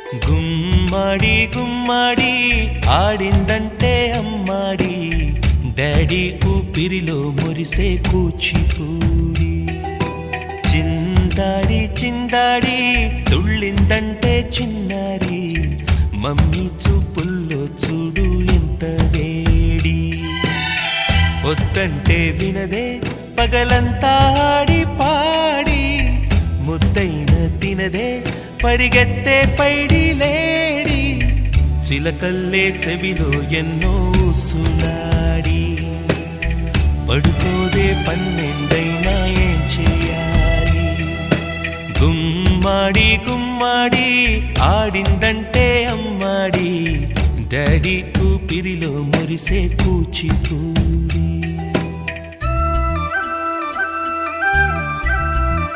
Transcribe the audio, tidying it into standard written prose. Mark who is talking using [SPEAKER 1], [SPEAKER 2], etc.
[SPEAKER 1] గుమ్మడి గుమ్మడి ఆడిందంటే అమ్మాడి, daddy ఊపిరిలో మురిసే కూచిపూడి. చిందాడి చిందాడి తుళ్ళిందంటే చిన్నారి, మమ్మీ చూపుల్లో చూడు ఎంత వేడి. వద్దంటే వినదే పగలంతా ఆడి పాడి, ముద్దైన తినదే పరిగెత్తే పైడి లేడి. చిలకల్లే చెవిలో ఎన్నో సులాడి, పడుకోదే పన్నెండైనా ఏం చేయాలి. గుమ్మాడి గుమ్మాడి ఆడిందంటే అమ్మాడి, డాడీ ఊపిరిలో మురిసే కూచిపూడి.